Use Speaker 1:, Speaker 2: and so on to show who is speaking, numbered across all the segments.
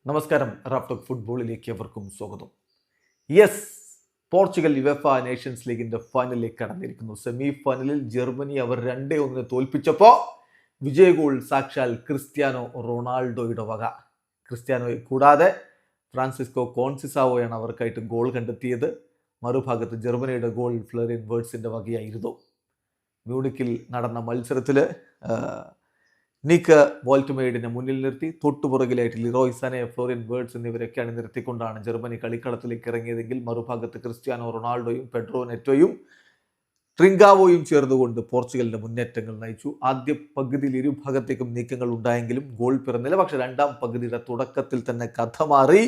Speaker 1: നമസ്കാരം. റാഫ്റ്റോക്ക് ഫുട്ബോളിലേക്ക് അവർക്കും സ്വാഗതം. യെസ്, പോർച്ചുഗൽ യുവേഫ നേഷൻസ് ലീഗിന്റെ ഫൈനലിലേക്ക് കടന്നിരിക്കുന്നു. സെമി ഫൈനലിൽ ജർമ്മനി അവർ 2-1 തോൽപ്പിച്ചപ്പോൾ വിജയ ഗോൾ സാക്ഷാൽ ക്രിസ്ത്യാനോ റൊണാൾഡോയുടെ വക. ക്രിസ്ത്യാനോയെ കൂടാതെ ഫ്രാൻസിസ്കോ കോൺസിസാവോയാണ് അവർക്കായിട്ട് ഗോൾ കണ്ടെത്തിയത്. മറുഭാഗത്ത് ജർമ്മനിയുടെ ഗോൾ ഫ്ലോറിയൻ വേർട്സിന്റെ വകയായിരുന്നു. മ്യൂണിക്കിൽ നടന്ന മത്സരത്തിൽ നിക്ക് വോൾട്ട്മെയ്ഡിനെ മുന്നിൽ നിർത്തി തൊട്ടുപുറകിലായിട്ട് ലിറോയ് സനെ, ഫ്ലോറിയൻ വേർട്സ് എന്നിവരൊക്കെ അണിനിരത്തിക്കൊണ്ടാണ് ജർമ്മനി കളിക്കളത്തിലേക്ക് ഇറങ്ങിയതെങ്കിൽ മറുഭാഗത്ത് ക്രിസ്ത്യാനോ റൊണാൾഡോയും പെഡ്രോ നെറ്റോയും ട്രിങ്കാവോയും ചേർന്നുകൊണ്ട് പോർച്ചുഗലിന്റെ മുന്നേറ്റങ്ങൾ നയിച്ചു. ആദ്യ പകുതിയിൽ ഇരുഭാഗത്തേക്കും നീക്കങ്ങൾ ഉണ്ടായെങ്കിലും ഗോൾ പിറന്നില്ല. പക്ഷെ രണ്ടാം പകുതിയുടെ തുടക്കത്തിൽ തന്നെ കഥ മാറി.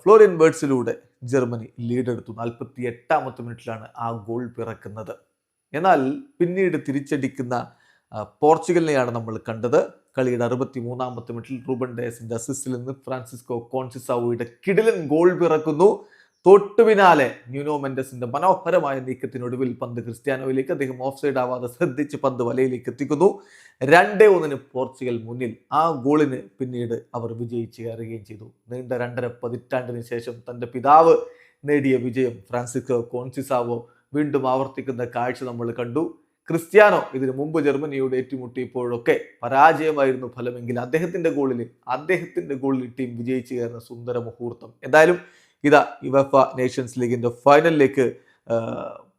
Speaker 1: Florian വേർട്സിലൂടെ Germany ലീഡെടുത്തു. 48-ാമത്തെ മിനിറ്റിലാണ് ആ ഗോൾ പിറക്കുന്നത്. എന്നാൽ പിന്നീട് തിരിച്ചടിക്കുന്ന പോർച്ചുഗലിനെയാണ് നമ്മൾ കണ്ടത്. കളിയുടെ 63-ാമത്തെ മിനിറ്റിൽ റൂബൻ ഡയസിന്റെ അസിസ്റ്റിൽ നിന്ന് ഫ്രാൻസിസ്കോ കോൺസിസാവോയുടെ കിടിലൻ ഗോൾ പിറക്കുന്നു. തൊട്ടു പിന്നാലെ ന്യൂനോ മെൻഡസിന്റെ മനോഹരമായ നീക്കത്തിനൊടുവിൽ പന്ത് ക്രിസ്ത്യാനോയിലേക്ക്, അദ്ദേഹം ഓഫ് സൈഡ് ആവാതെ ശ്രദ്ധിച്ച് പന്ത് വലയിലേക്ക് എത്തിക്കുന്നു. 2-1 പോർച്ചുഗൽ മുന്നിൽ. ആ ഗോളിന് പിന്നീട് അവർ വിജയിച്ച് കയറുകയും ചെയ്തു. നീണ്ട 2.5 പതിറ്റാണ്ടിന് ശേഷം തന്റെ പിതാവ് നേടിയ വിജയം ഫ്രാൻസിസ്കോ കോൺസിസാവോ വീണ്ടും ആവർത്തിക്കുന്ന കാഴ്ച നമ്മൾ കണ്ടു. ക്രിസ്ത്യാനോ ഇതിനു മുമ്പ് ജർമ്മനിയോട് ഏറ്റുമുട്ടിയപ്പോഴൊക്കെ പരാജയമായിരുന്നു ഫലമെങ്കിൽ അദ്ദേഹത്തിന്റെ ഗോളിൽ ടീം വിജയിച്ചു കയറുന്ന സുന്ദര മുഹൂർത്തം. എന്തായാലും ഇതാ യുവേഫ നേഷൻസ് ലീഗിന്റെ ഫൈനലിലേക്ക്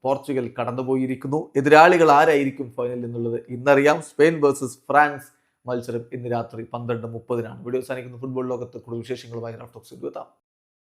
Speaker 1: പോർച്ചുഗൽ കടന്നുപോയിരിക്കുന്നു. എതിരാളികൾ ആരായിരിക്കും ഫൈനൽ എന്നുള്ളത് ഇന്നറിയാം. സ്പെയിൻ വേഴ്സസ് ഫ്രാൻസ് മത്സരം ഇന്ന് രാത്രി 12:30 വീഡിയോ അവസാനിക്കുന്ന ഫുട്ബോൾ ലോകത്ത് കൂടുതൽ വിശേഷങ്ങളുമായി റാഫ്റ്റോക്സിൽ എത്താം.